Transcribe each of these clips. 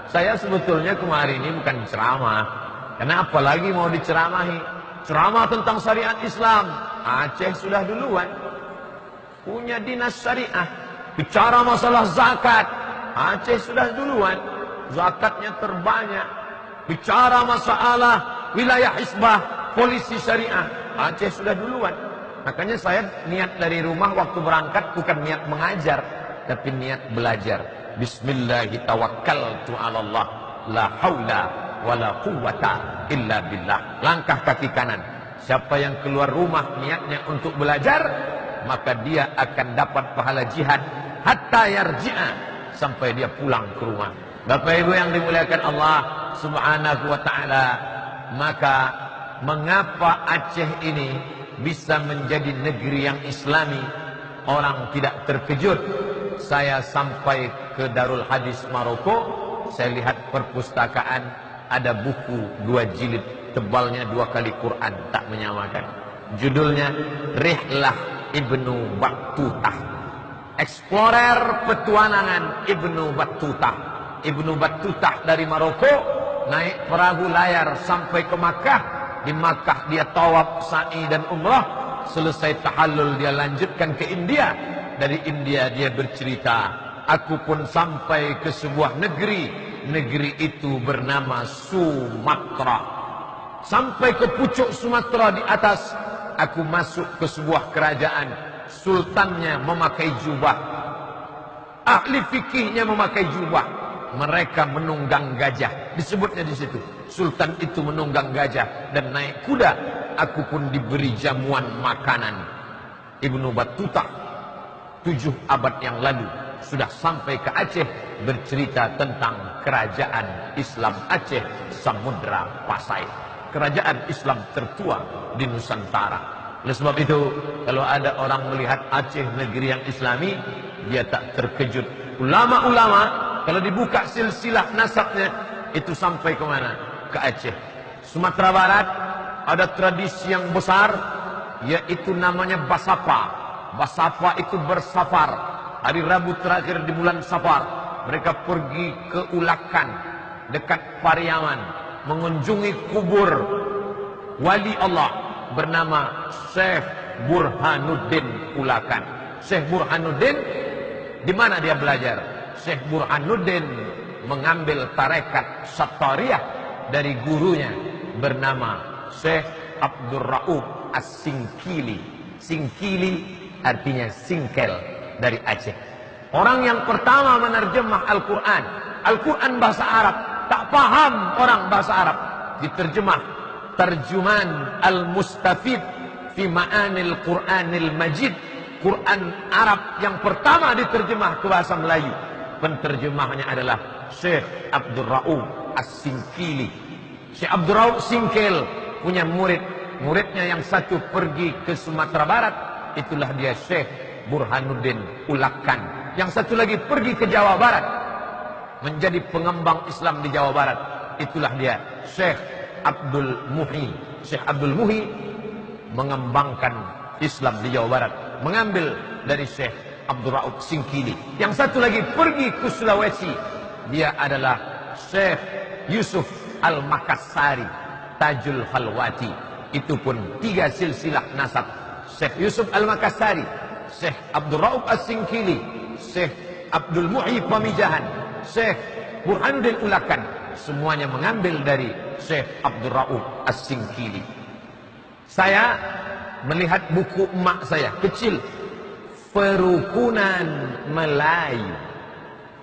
Saya sebetulnya kemarin ini bukan ceramah. Karena apalagi mau diceramahi. Ceramah tentang syariat Islam. Aceh sudah duluan. Punya dinas syariah. Bicara masalah zakat. Aceh sudah duluan. Zakatnya terbanyak. Bicara masalah wilayah hisbah, polisi syariah. Aceh sudah duluan. Makanya saya niat dari rumah waktu berangkat bukan niat mengajar, tapi niat belajar. Bismillahirrahmanirrahim. La haula wala quwwata illa billah. Langkah kaki kanan. Siapa yang keluar rumah niatnya untuk belajar, maka dia akan dapat pahala jihad hatta yarji'a, sampai dia pulang ke rumah. Bapak Ibu yang dimuliakan Allah Subhanahu wa taala, maka mengapa Aceh ini bisa menjadi negeri yang Islami? Orang tidak terkejut. Saya sampai ke Darul Hadis Maroko, saya lihat perpustakaan, ada buku 2 jilid, tebalnya 2 kali Quran, tak menyamakan. Judulnya Rihlah Ibnu Battutah, Explorer Petualangan Ibnu Battutah. Ibnu Battutah dari Maroko naik perahu layar sampai ke Makkah. Di Makkah dia tawaf, sa'i dan umrah. Selesai tahallul dia lanjutkan ke India. Dari India dia bercerita, aku pun sampai ke sebuah negeri. Negeri itu bernama Sumatra. Sampai ke pucuk Sumatera di atas, aku masuk ke sebuah kerajaan. Sultannya memakai jubah, ahli fikihnya memakai jubah. Mereka menunggang gajah, disebutnya di situ. Sultan itu menunggang gajah dan naik kuda. Aku pun diberi jamuan makanan. Ibnu Battutah 7 abad yang lalu sudah sampai ke Aceh, bercerita tentang kerajaan Islam Aceh Samudra Pasai, kerajaan Islam tertua di Nusantara. Oleh sebab itu, kalau ada orang melihat Aceh negeri yang Islami, dia tak terkejut. Ulama-ulama kalau dibuka silsilah nasabnya, itu sampai ke mana? Ke Aceh. Sumatera Barat ada tradisi yang besar, yaitu namanya Basapa. Basapa itu bersafar. Hari Rabu terakhir di bulan Safar, mereka pergi ke Ulakan, dekat Pariaman, mengunjungi kubur wali Allah bernama Syekh Burhanuddin Ulakan. Syekh Burhanuddin, di mana dia belajar? Syekh Burhanuddin mengambil tarekat Sattariyah dari gurunya bernama Syekh Abdul Rauf As-Singkili. Singkili artinya singkel dari Aceh. Orang yang pertama menerjemah Al-Quran. Al-Quran bahasa Arab, tak paham orang bahasa Arab. Diterjemah Terjuman Al-Mustafid fi Ma'anil Quranil Majid. Quran Arab yang pertama diterjemah ke bahasa Melayu. Penterjemahnya adalah Syekh Abdul Rauf As-Singkili. Syekh Abdul Rauf Singkel punya murid. Muridnya yang satu pergi ke Sumatera Barat, itulah dia Syekh Burhanuddin Ulakan. Yang satu lagi pergi ke Jawa Barat, menjadi pengembang Islam di Jawa Barat. Itulah dia Syekh Abdul Muhi. Syekh Abdul Muhi mengembangkan Islam di Jawa Barat, mengambil dari Syekh Abdul Rauf Singkili. Yang satu lagi pergi ke Sulawesi, dia adalah Syekh Yusuf Al-Makassari Tajul Khalwati. Itu pun 3 silsilah nasab. Syekh Yusuf Al-Makassari, Syekh Abdul Rauf As-Singkili, Syekh Abdul Muhi Pamijahan, Syekh Burhanuddin Ulakan. Semuanya mengambil dari Syekh Abdul Rauf As-Singkili. Saya melihat buku emak saya kecil, Perukunan Melayu.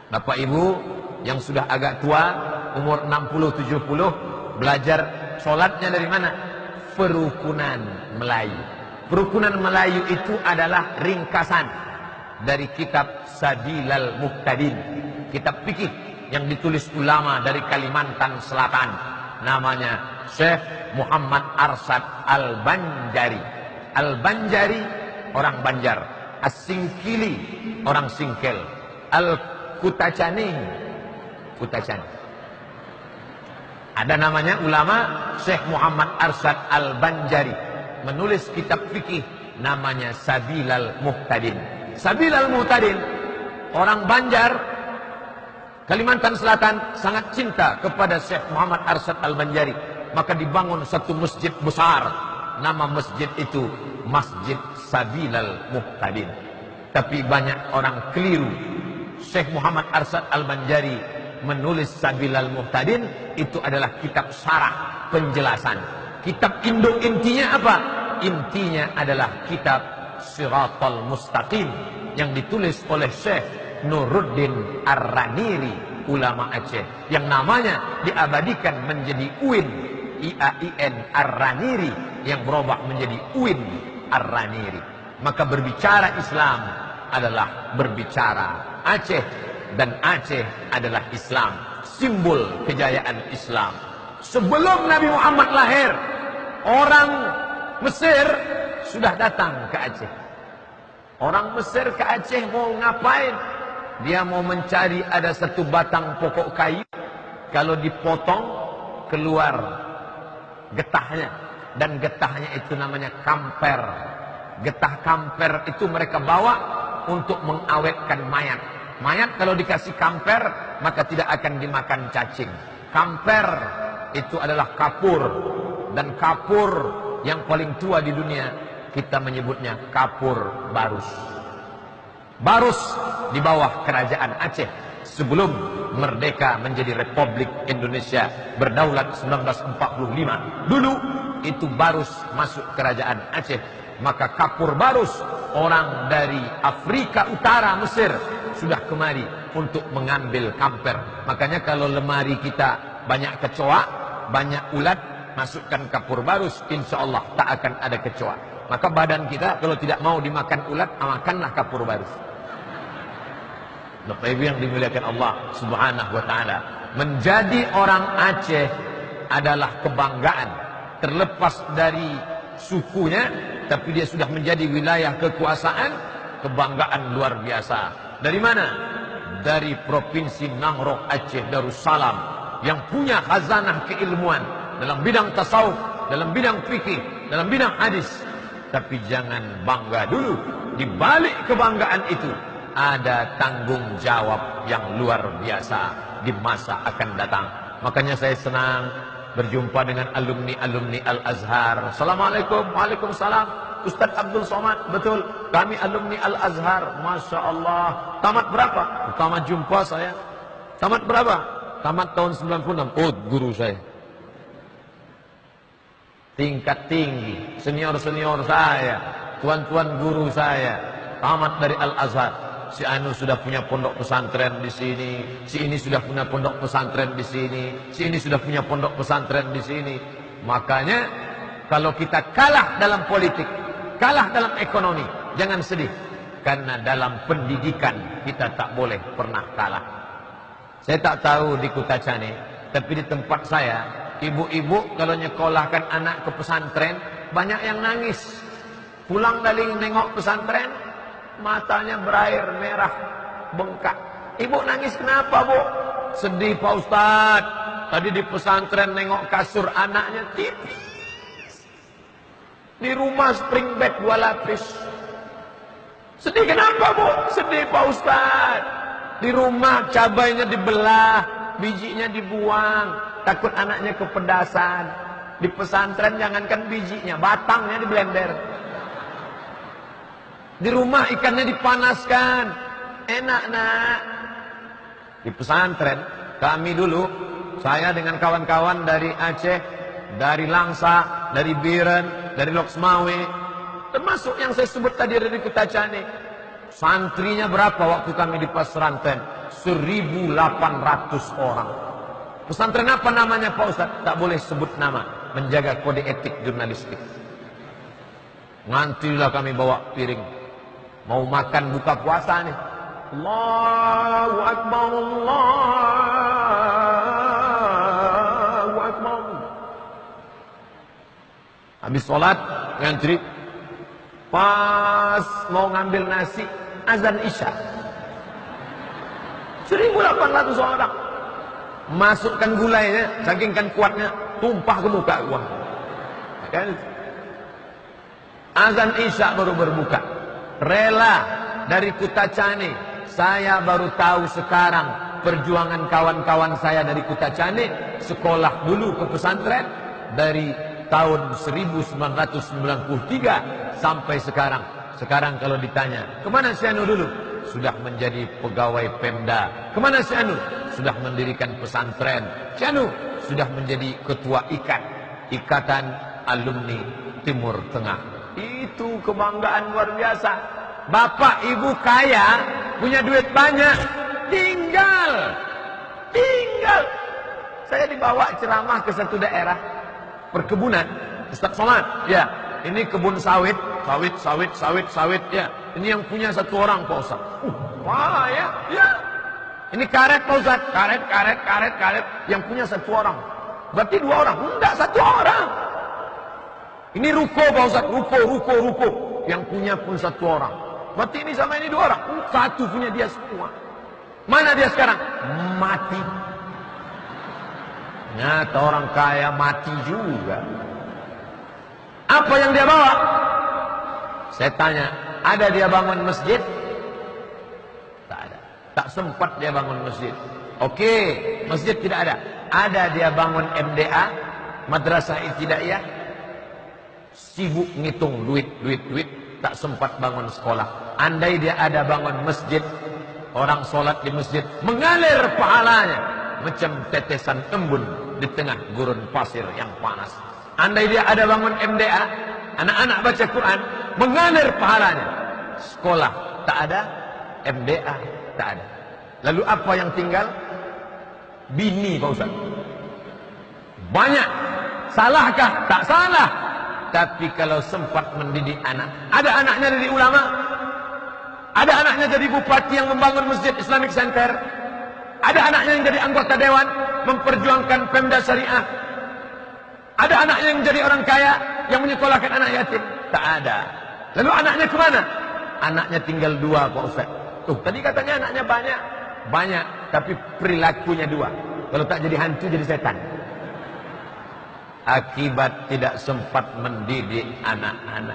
Bapak Ibu yang sudah agak tua, umur 60-70, belajar sholatnya dari mana? Perukunan Melayu. Perukunan Melayu itu adalah ringkasan dari kitab Sabilal Muqtadin, kitab fikih yang ditulis ulama dari Kalimantan Selatan, namanya Syekh Muhammad Arsad Al-Banjari. Al-Banjari orang Banjar, As-Singkili orang Singkel, Al-Kutacani Kutacan. Ada namanya ulama Syekh Muhammad Arsad Al-Banjari, menulis kitab fikih namanya Sabilal Muqtadin. Sabilal Muqtadin orang Banjar Kalimantan Selatan sangat cinta kepada Syekh Muhammad Arsyad Al-Banjari, maka dibangun satu masjid besar. Nama masjid itu Masjid Sabilal Muhtadin. Tapi banyak orang keliru. Syekh Muhammad Arsyad Al-Banjari menulis Sabilal Muhtadin itu adalah kitab syarah penjelasan. Kitab induk intinya apa? Intinya adalah kitab Siratal Mustaqim yang ditulis oleh Syekh Nuruddin Ar-Raniri, ulama Aceh, yang namanya diabadikan menjadi UIN, IAIN Ar-Raniri, yang berubah menjadi UIN Ar-Raniri. Maka berbicara Islam adalah berbicara Aceh, dan Aceh adalah Islam, simbol kejayaan Islam. Sebelum Nabi Muhammad lahir, orang Mesir sudah datang ke Aceh. Orang Mesir ke Aceh mau ngapain? Dia mau mencari ada satu batang pokok kayu, kalau dipotong keluar getahnya, dan getahnya itu namanya kamper. Getah kamper itu mereka bawa untuk mengawetkan mayat. Mayat kalau dikasih kamper maka tidak akan dimakan cacing. Kamper itu adalah kapur, dan kapur yang paling tua di dunia kita menyebutnya kapur Barus. Barus di bawah kerajaan Aceh sebelum merdeka menjadi Republik Indonesia berdaulat 1945. Dulu itu Barus masuk kerajaan Aceh. Maka kapur Barus, orang dari Afrika Utara, Mesir, sudah kemari untuk mengambil kamper. Makanya kalau lemari kita banyak kecoa, banyak ulat, masukkan kapur Barus, insya Allah tak akan ada kecoa. Maka badan kita kalau tidak mau dimakan ulat, makanlah kapur Barus. Bapak Ibu yang dimuliakan Allah Subhanahu wa taala, menjadi orang Aceh adalah kebanggaan. Terlepas dari sukunya, tapi dia sudah menjadi wilayah kekuasaan, kebanggaan luar biasa. Dari mana? Dari Provinsi Nangrok Aceh Darussalam, yang punya khazanah keilmuan dalam bidang tasawuf, dalam bidang fikih, dalam bidang hadis. Tapi jangan bangga dulu. Di balik kebanggaan itu ada tanggung jawab yang luar biasa di masa akan datang. Makanya saya senang berjumpa dengan alumni-alumni Al-Azhar. Assalamualaikum. Waalaikumsalam. Ustaz Abdul Somad. Betul, kami alumni Al-Azhar. Masya Allah. Tamat berapa? Tamat jumpa saya. Tamat berapa? Tamat tahun 96. Oh, guru saya. Tingkat tinggi. Senior-senior saya. Tuan-tuan guru saya. Tamat dari Al-Azhar. Si Anu sudah punya pondok pesantren di sini, si ini sudah punya pondok pesantren di sini, si ini sudah punya pondok pesantren di sini. Makanya kalau kita kalah dalam politik, kalah dalam ekonomi, jangan sedih, karena dalam pendidikan kita tak boleh pernah kalah. Saya tak tahu di Kutacani, tapi di tempat saya, ibu-ibu kalau nyekolahkan anak ke pesantren, banyak yang nangis. Pulang dari nengok pesantren, matanya berair merah, bengkak. Ibu nangis kenapa, Bu? Sedih, Pak Ustadz. Tadi di pesantren nengok kasur anaknya tipis. Di rumah spring bed 2 lapis. Sedih kenapa, Bu? Sedih, Pak Ustadz. Di rumah cabainya dibelah, bijinya dibuang, takut anaknya kepedasan. Di pesantren jangankan bijinya, batangnya di blender. Di rumah ikannya dipanaskan, enak nak. Di pesantren kami dulu, saya dengan kawan-kawan dari Aceh, dari Langsa, dari Biren, dari Loksmawe, termasuk yang saya sebut tadi dari Kutacani. Santrinya berapa waktu kami di pesantren? 1.800 orang. Pesantren apa namanya, Pak Ustaz? Tak boleh sebut nama, menjaga kode etik jurnalistik. Ngantilah kami bawa piring, mau makan buka puasa nih. Allahu Akbar, Allahu Akbar. Habis sholat, ngantri. Pas mau ngambil nasi, azan Isya. 1.800 orang. Masukkan gulainya, saking kan kuatnya, tumpah ke muka. Wah. Kan? Azan Isya baru berbuka. Rela dari Kutacani, saya baru tahu sekarang perjuangan kawan-kawan saya dari Kutacani sekolah dulu ke pesantren dari tahun 1993 sampai sekarang. Sekarang kalau ditanya, kemana si Anu dulu? Sudah menjadi pegawai Pemda. Kemana si Anu? Sudah mendirikan pesantren. Si Anu sudah menjadi ketua Ikatan Alumni Timur Tengah. Itu kebanggaan luar biasa. Bapak ibu kaya, punya duit banyak, tinggal. Saya dibawa ceramah ke satu daerah perkebunan, Ustaz Somad, ya, ini kebun sawit, ya. Ini yang punya satu orang Pak Ustaz. Wah, ya. Ini karet Pak Ustaz, karet, yang punya satu orang. Berarti dua orang? Enggak, satu orang. Ini ruko Pak Ustaz, ruko. Yang punya pun satu orang. Berarti ini sama ini dua orang. Satu punya dia semua. Mana dia sekarang? Mati. Nyata orang kaya mati juga. Apa yang dia bawa? Saya tanya, ada dia bangun masjid? Tak ada. Tak sempat dia bangun masjid. Oke, masjid tidak ada. Ada dia bangun MDA, Madrasah Ibtidaiyah. Sibuk ngitung duit. Tak sempat bangun sekolah. Andai dia ada bangun masjid, orang sholat di masjid, mengalir pahalanya macam tetesan embun di tengah gurun pasir yang panas. Andai dia ada bangun MDA, anak-anak baca Quran, mengalir pahalanya. Sekolah tak ada, MDA tak ada. Lalu apa yang tinggal? Bini Pak Ustaz. Banyak. Salahkah? Tak salah. Tapi kalau sempat mendidik anak, ada anaknya jadi ulama, ada anaknya jadi bupati yang membangun masjid Islamic Center, ada anaknya yang jadi anggota dewan memperjuangkan Pemda Syariah, ada anaknya yang jadi orang kaya yang menyekolahkan anak yatim. Tak ada. Lalu anaknya kemana? Anaknya tinggal dua Pak Ustaz. Tuh, tadi katanya anaknya banyak, tapi perilakunya dua. Kalau tak jadi hantu, jadi setan. Akibat tidak sempat mendidik anak-anak.